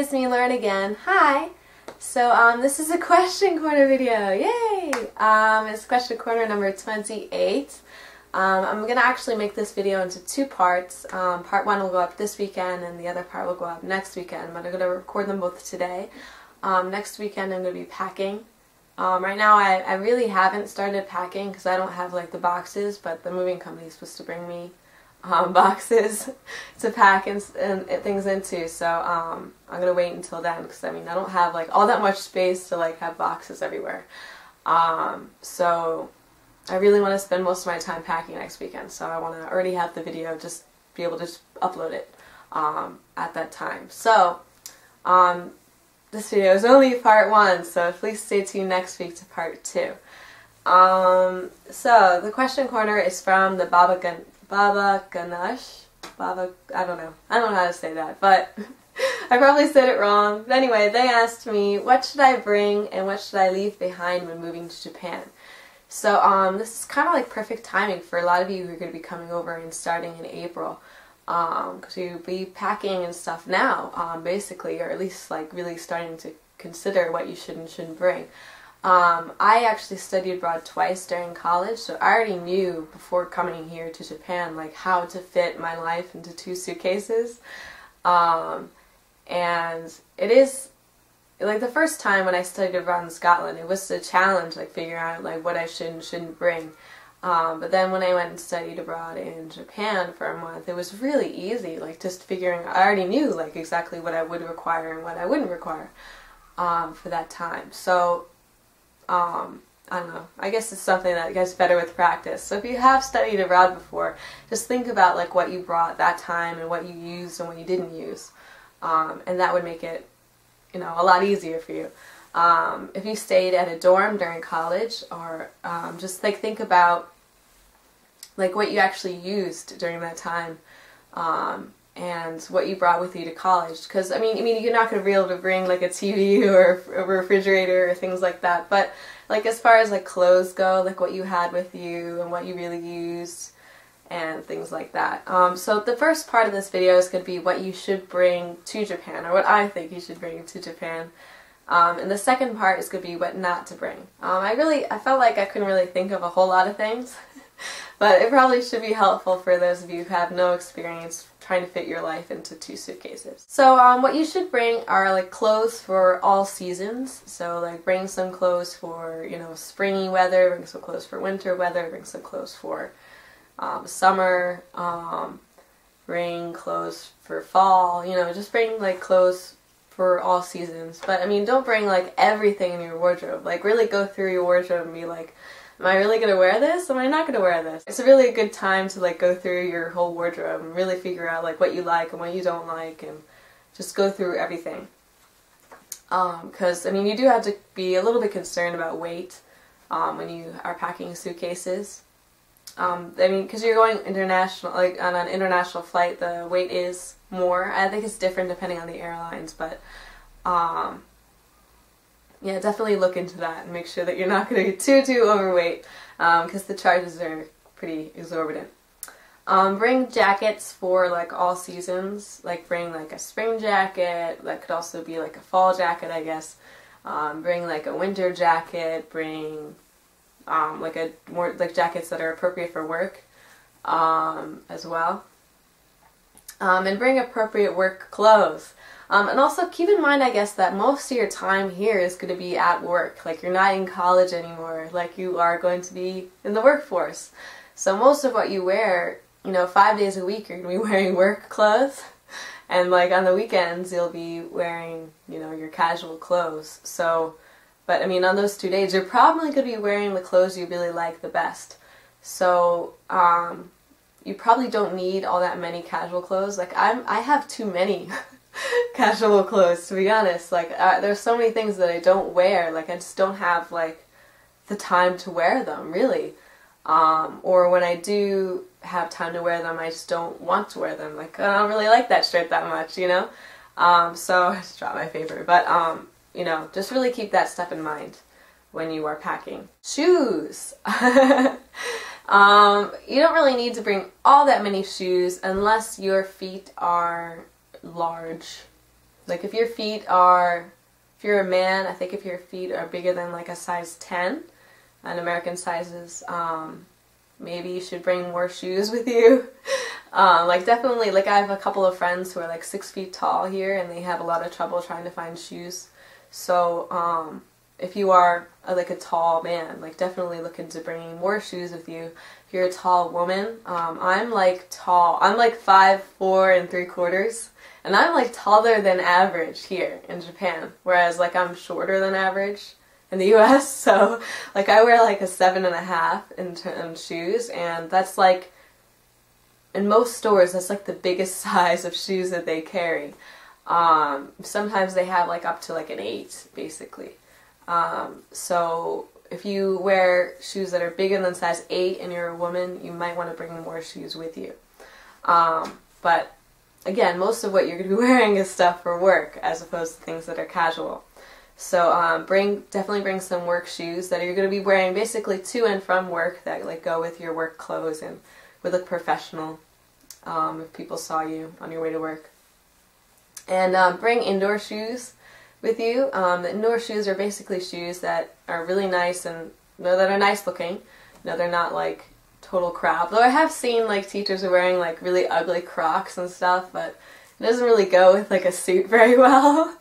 it's me, Lauren again. Hi! So, this is a question corner video. Yay! It's question corner number 28. I'm going to actually make this video into two parts. Part one will go up this weekend and the other part will go up next weekend, but I'm going to record them both today. Next weekend I'm going to be packing. Right now I really haven't started packing because I don't have like the boxes, but the moving company is supposed to bring me boxes to pack and things into, so I'm gonna wait until then because I mean I don't have like all that much space to like have boxes everywhere. So I really want to spend most of my time packing next weekend, so I want to already have the video, just be able to just upload it at that time. So this video is only part one, so please stay tuned next week to part two. So the question corner is from TheBobagonush. I don't know how to say that, but I probably said it wrong. But anyway, they asked me, what should I bring and what should I leave behind when moving to Japan? So this is kind of like perfect timing for a lot of you who are going to be coming over and starting in April. Because you'll be packing and stuff now, basically, or at least like really starting to consider what you should and shouldn't bring. I actually studied abroad twice during college, so I already knew before coming here to Japan like how to fit my life into 2 suitcases. And it is like the first time when I studied abroad in Scotland, it was a challenge like figuring out like what I should and shouldn't bring. But then when I went and studied abroad in Japan for a month, it was really easy, like just figuring, I already knew like exactly what I would require and what I wouldn't require for that time. So I don't know, I guess it's something that gets better with practice. So if you have studied abroad before, just think about like what you brought that time and what you used and what you didn't use. And that would make it, you know, a lot easier for you. If you stayed at a dorm during college, or just like think about like what you actually used during that time, and what you brought with you to college. Because I mean you're not going to be able to bring like a TV or a refrigerator or things like that, but like as far as like clothes go, like what you had with you and what you really used and things like that. So the first part of this video is going to be what you should bring to Japan, or what I think you should bring to Japan. And the second part is going to be what not to bring. I felt like I couldn't really think of a whole lot of things, but it probably should be helpful for those of you who have no experience trying to fit your life into 2 suitcases. So what you should bring are like clothes for all seasons. So like bring some clothes for, you know, springy weather, bring some clothes for winter weather, bring some clothes for summer, bring clothes for fall, you know, just bring like clothes for all seasons. But I mean, don't bring like everything in your wardrobe. Like really go through your wardrobe and be like, am I really gonna wear this? Am I not gonna wear this? It's a really good time to like go through your whole wardrobe and really figure out like what you like and what you don't like, and just go through everything. Because I mean, you do have to be a little bit concerned about weight when you are packing suitcases. I mean, because you're going international, like on an international flight, the weight is more. I think it's different depending on the airlines, but yeah, definitely look into that and make sure that you're not going to get too overweight, because the charges are pretty exorbitant. Bring jackets for like all seasons. Like bring like a spring jacket. That could also be like a fall jacket, I guess. Bring like a winter jacket. Bring like a more like jackets that are appropriate for work as well. And bring appropriate work clothes. And also keep in mind, I guess, that most of your time here is going to be at work. Like you're not in college anymore, like you are going to be in the workforce. So most of what you wear, you know, 5 days a week you're going to be wearing work clothes. And like on the weekends you'll be wearing, you know, your casual clothes. So, but I mean on those 2 days you're probably going to be wearing the clothes you really like the best. So, you probably don't need all that many casual clothes. Like I have too many casual clothes, to be honest. Like there's so many things that I don't wear. Like I just don't have like the time to wear them, really. Or when I do have time to wear them, I just don't want to wear them. Like I don't really like that shirt that much, you know. So I just dropped my favorite. But you know, just really keep that stuff in mind when you are packing. Shoes. You don't really need to bring all that many shoes unless your feet are large. Like if your feet are, if you're a man, I think if your feet are bigger than like a size 10, an American sizes, maybe you should bring more shoes with you. Like definitely, like I have a couple of friends who are like 6 feet tall here and they have a lot of trouble trying to find shoes. So if you are like a tall man, like definitely look into bringing more shoes with you. If you're a tall woman, I'm like tall. I'm like 5'4 3/4", and I'm like taller than average here in Japan. Whereas like I'm shorter than average in the U.S. So like I wear like a 7.5 in shoes, and that's like in most stores that's like the biggest size of shoes that they carry. Sometimes they have like up to like an 8 basically. So if you wear shoes that are bigger than size 8 and you're a woman, you might want to bring more shoes with you. But again, most of what you're going to be wearing is stuff for work as opposed to things that are casual. So definitely bring some work shoes that you're going to be wearing basically to and from work that like go with your work clothes and would look professional if people saw you on your way to work. And bring indoor shoes with you. The indoor shoes are basically shoes that are really nice and that are nice looking. They're not like total crap. Though I have seen like teachers are wearing like really ugly Crocs and stuff, but it doesn't really go with like a suit very well.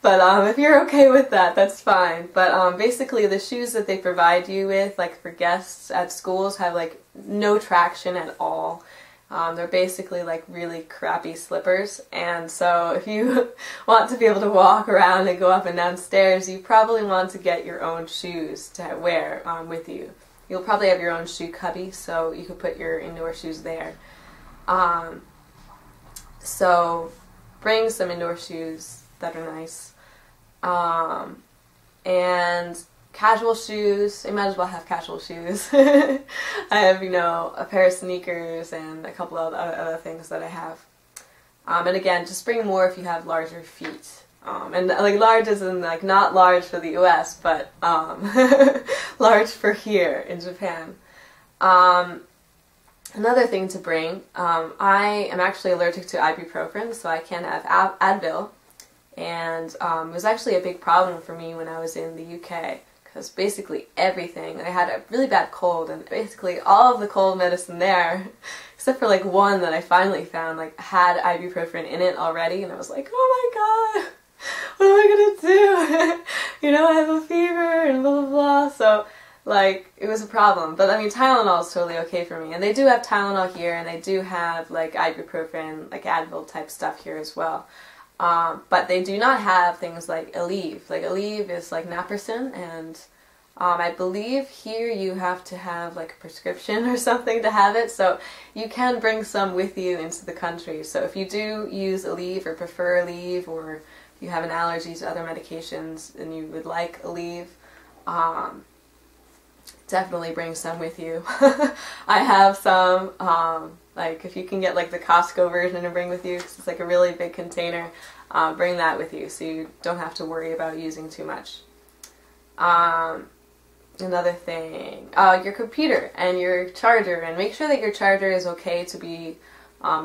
But if you're okay with that, that's fine. But basically the shoes that they provide you with, like for guests at schools, have like no traction at all. They're basically like really crappy slippers, and so if you want to be able to walk around and go up and down stairs, you probably want to get your own shoes to wear with you. You'll probably have your own shoe cubby, so you could put your indoor shoes there. So bring some indoor shoes that are nice. And casual shoes, you might as well have casual shoes. I have, a pair of sneakers and a couple of other things that I have. And again, just bring more if you have larger feet. And like large isn't like not large for the US, but large for here in Japan. Another thing to bring, I am actually allergic to ibuprofen, so I can't have Advil. And it was actually a big problem for me when I was in the UK. Because basically everything, I had a really bad cold, and basically all of the cold medicine there, except for like one that I finally found, like had ibuprofen in it already, and I was like, oh my god, what am I gonna do? I have a fever and blah blah blah. So like it was a problem. But I mean, Tylenol is totally okay for me, and they do have Tylenol here, and they do have like ibuprofen, like Advil type stuff here as well. But they do not have things like Aleve. Like Aleve is like naproxen, and I believe here you have to have like a prescription or something to have it, so you can bring some with you into the country. So if you do use Aleve or prefer Aleve, or you have an allergy to other medications and you would like Aleve, definitely bring some with you. I have some, like if you can get like the Costco version and bring with you, because it's like a really big container, bring that with you so you don't have to worry about using too much. Another thing, your computer and your charger, and make sure that your charger is okay to be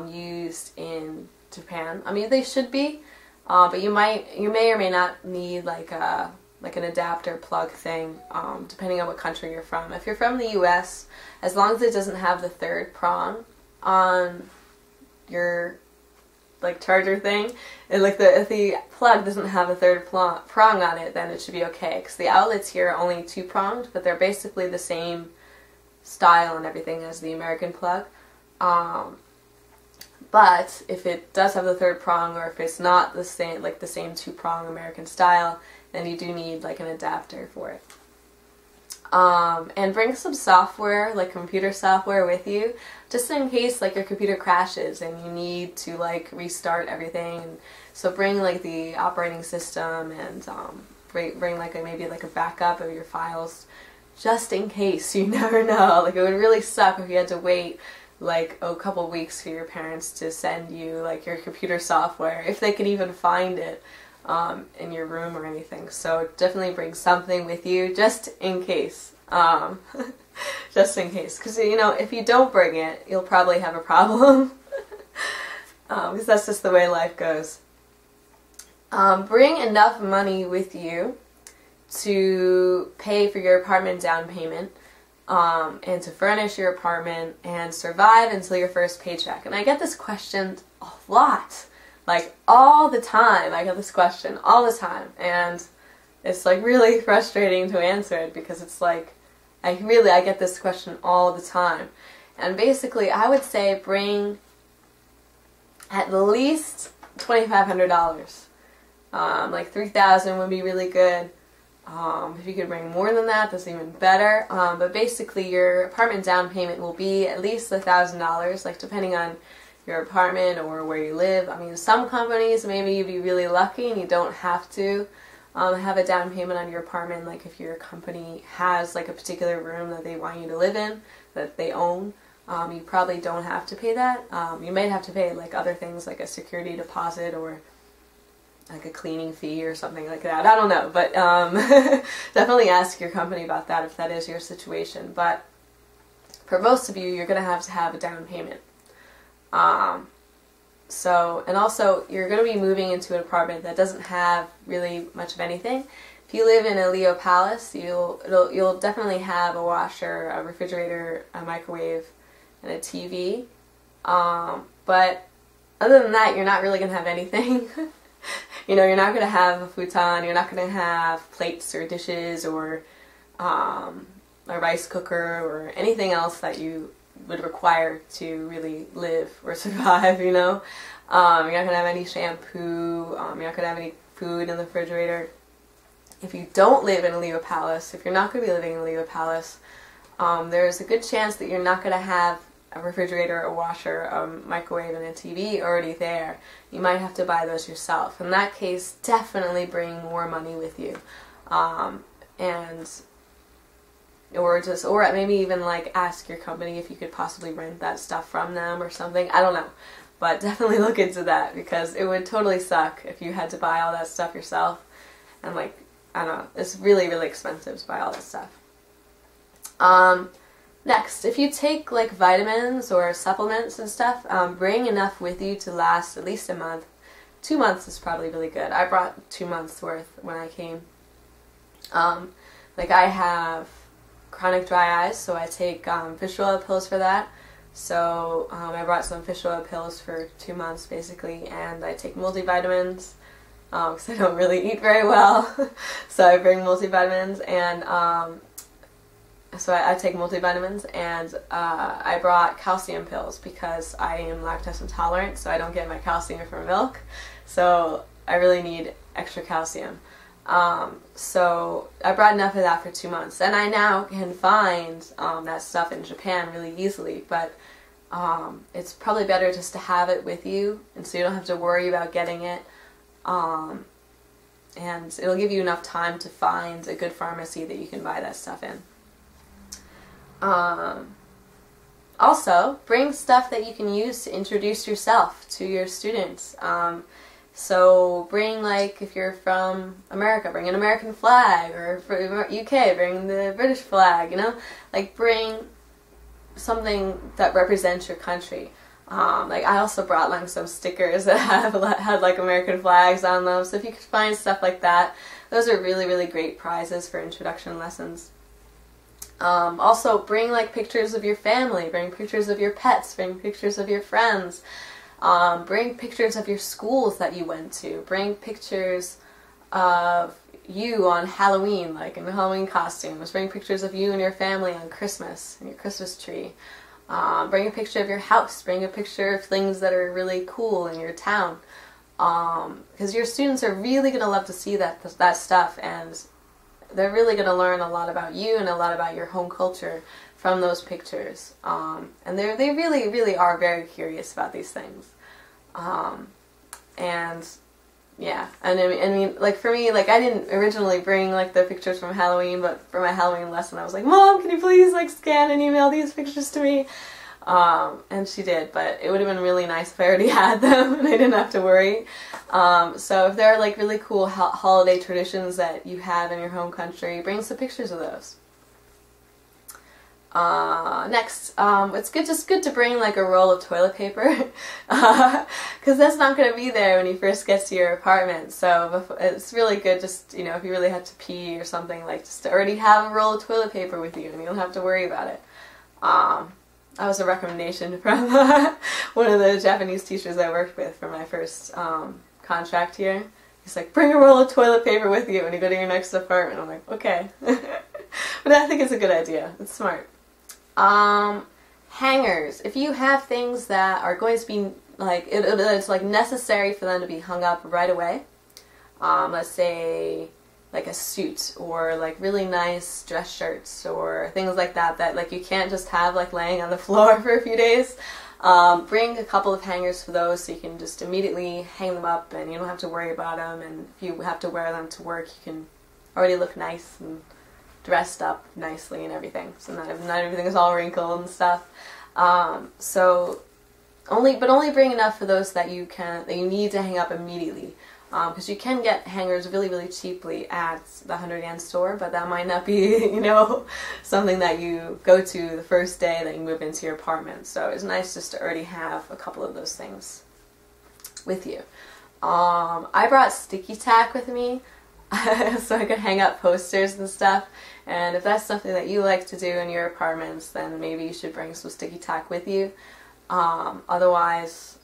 used in Japan. I mean, they should be, but you may or may not need like an adapter plug thing, depending on what country you're from. If you're from the US, as long as it doesn't have the third prong on your like charger thing, and like if the plug doesn't have a third prong on it, then it should be okay, because the outlets here are only 2-pronged, but they're basically the same style and everything as the American plug. But if it does have the third prong, or if it's not the same, like the same 2-prong American style, then you do need like an adapter for it. And bring some software, like computer software, with you, just in case like your computer crashes and you need to like restart everything. And so bring like the operating system, and bring like maybe like a backup of your files, just in case. You never know. Like it would really suck if you had to wait like a couple weeks for your parents to send you like your computer software, if they could even find it in your room or anything. So definitely bring something with you just in case. Just in case, because if you don't bring it, you'll probably have a problem. Because that's just the way life goes. Bring enough money with you to pay for your apartment down payment, and to furnish your apartment and survive until your first paycheck. And I get this question a lot, like all the time. I get this question all the time, and it's like really frustrating to answer it because it's like I get this question all the time. And basically I would say bring at least $2,500. Like $3,000 would be really good. If you could bring more than that, that's even better. But basically your apartment down payment will be at least $1,000, like depending on your apartment or where you live. I mean, some companies, maybe you'd be really lucky and you don't have to have a down payment on your apartment. Like if your company has like a particular room that they want you to live in, that they own, you probably don't have to pay that. You might have to pay like other things like a security deposit or like a cleaning fee or something like that. I don't know, but definitely ask your company about that if that is your situation. But for most of you, you're going to have a down payment. And also you're going to be moving into an apartment that doesn't have really much of anything. If you live in a Leo Palace, you'll definitely have a washer, a refrigerator, a microwave, and a TV. But other than that, you're not really going to have anything. You know, you're not going to have a futon, you're not going to have plates or dishes or a rice cooker or anything else that you would require to really live or survive, you know. You're not going to have any shampoo, you're not going to have any food in the refrigerator. If you don't live in a Leo Palace, if you're not going to be living in a Leo Palace, there's a good chance that you're not going to have a refrigerator, a washer, a microwave, and a TV already there. You might have to buy those yourself. In that case, definitely bring more money with you, or maybe even like ask your company if you could possibly rent that stuff from them or something. I don't know, but definitely look into that because it would totally suck if you had to buy all that stuff yourself. And like, I don't know, it's really, really expensive to buy all that stuff. Next, if you take like vitamins or supplements and stuff, bring enough with you to last at least a month. 2 months is probably really good. I brought 2 months worth when I came. Like I have chronic dry eyes, so I take fish oil pills for that. So I brought some fish oil pills for 2 months basically, and I take multivitamins because I don't really eat very well. So I bring multivitamins and So I take multivitamins, and I brought calcium pills because I am lactose intolerant, so I don't get my calcium from milk. So I really need extra calcium. So I brought enough of that for 2 months. And I now can find that stuff in Japan really easily, but it's probably better just to have it with you, and so you don't have to worry about getting it. And it'll give you enough time to find a good pharmacy that you can buy that stuff in. Also, bring stuff that you can use to introduce yourself to your students. So bring, like, if you're from America, bring an American flag, or for UK, bring the British flag, you know? Like, bring something that represents your country. Like, I also brought, like, some stickers that had, like, American flags on them, so if you could find stuff like that, those are really, really great prizes for introduction lessons. Also, bring like pictures of your family, bring pictures of your pets, bring pictures of your friends, bring pictures of your schools that you went to, bring pictures of you on Halloween, like in Halloween costumes, bring pictures of you and your family on Christmas, and your Christmas tree, bring a picture of your house, bring a picture of things that are really cool in your town, because your students are really going to love to see that stuff, and they're really going to learn a lot about you and a lot about your home culture from those pictures. And they really, really are very curious about these things. And yeah, and I mean, like for me, like I didn't originally bring like the pictures from Halloween, but for my Halloween lesson I was like, Mom, can you please like scan and email these pictures to me? And she did, but it would have been really nice if I already had them and I didn't have to worry. So if there are like really cool holiday traditions that you have in your home country, bring some pictures of those. Next, it's just good to bring like a roll of toilet paper, because that's not going to be there when you first get to your apartment. So it's really good, just if you really had to pee or something, like just to already have a roll of toilet paper with you, and you don't have to worry about it. That was a recommendation from one of the Japanese teachers I worked with for my first contract here. He's like, bring a roll of toilet paper with you when you go to your next apartment. I'm like, okay. But I think it's a good idea. It's smart. Hangers. If you have things that are going to be like, it's like necessary for them to be hung up right away. Let's say like a suit or like really nice dress shirts or things like that like you can't just have like laying on the floor for a few days. Bring a couple of hangers for those so you can just immediately hang them up and you don't have to worry about them, and if you have to wear them to work you can already look nice and dressed up nicely and everything, so not everything is all wrinkled and stuff. So only bring enough for those that you need to hang up immediately, because you can get hangers really cheaply at the 100-yen store, but that might not be something that you go to the first day that you move into your apartment. So it's nice just to already have a couple of those things with you. I brought sticky tack with me so I could hang up posters and stuff, and if that's something that you like to do in your apartments, then maybe you should bring some sticky tack with you. Otherwise,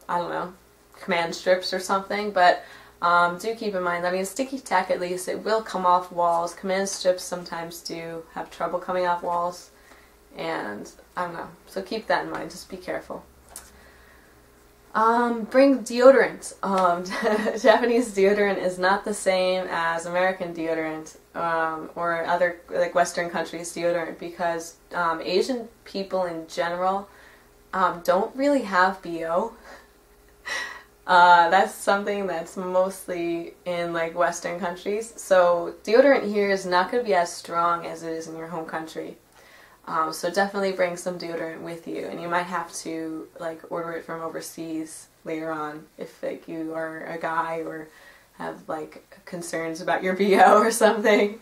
I don't know, command strips or something, but do keep in mind, I mean, sticky tack, at least, it will come off walls. Command strips sometimes do have trouble coming off walls, and I don't know, so keep that in mind, just be careful. Bring deodorant. Japanese deodorant is not the same as American deodorant, or other like Western countries' deodorant, because Asian people in general don't really have BO. That's something that's mostly in like Western countries. So deodorant here is not going to be as strong as it is in your home country. So definitely bring some deodorant with you, and you might have to like order it from overseas later on if like you are a guy or have like concerns about your BO or something.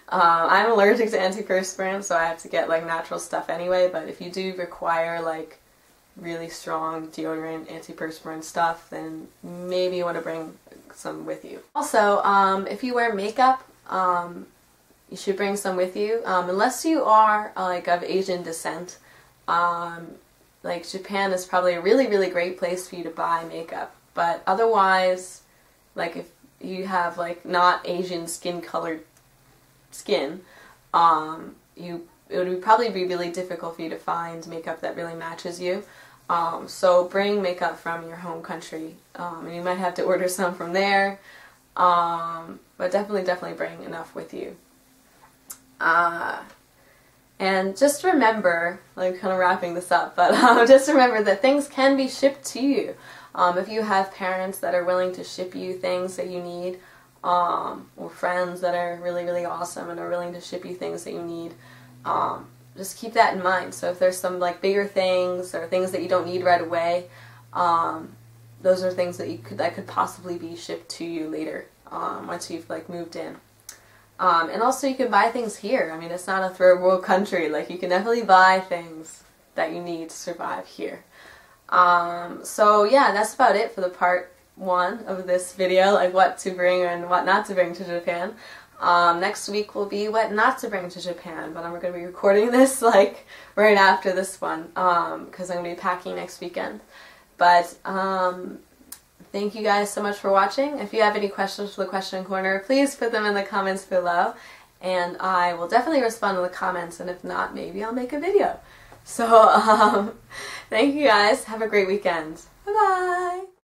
I'm allergic to antiperspirant, so I have to get like natural stuff anyway, but if you do require like really strong deodorant, antiperspirant stuff, then maybe you want to bring some with you. Also, if you wear makeup, you should bring some with you, unless you are like of Asian descent. Like Japan is probably a really great place for you to buy makeup, but otherwise, like if you have like not Asian colored skin, it would probably be really difficult for you to find makeup that really matches you. So bring makeup from your home country, and you might have to order some from there, but definitely bring enough with you. And just remember, like kind of wrapping this up, but just remember that things can be shipped to you. If you have parents that are willing to ship you things that you need, or friends that are really awesome and are willing to ship you things that you need, just keep that in mind. So if there's some like bigger things or things that you don't need right away, those are things that could possibly be shipped to you later, once you've like moved in. And also you can buy things here. I mean, it's not a third world country. Like, you can definitely buy things that you need to survive here. So yeah, that's about it for the part 1 of this video, like what to bring and what not to bring to Japan. Next week will be what not to bring to Japan, but I'm going to be recording this like right after this one, because I'm going to be packing next weekend. But thank you guys so much for watching. If you have any questions for the question corner, please put them in the comments below, and I will definitely respond to the comments, and if not, maybe I'll make a video. So thank you guys. Have a great weekend. Bye-bye.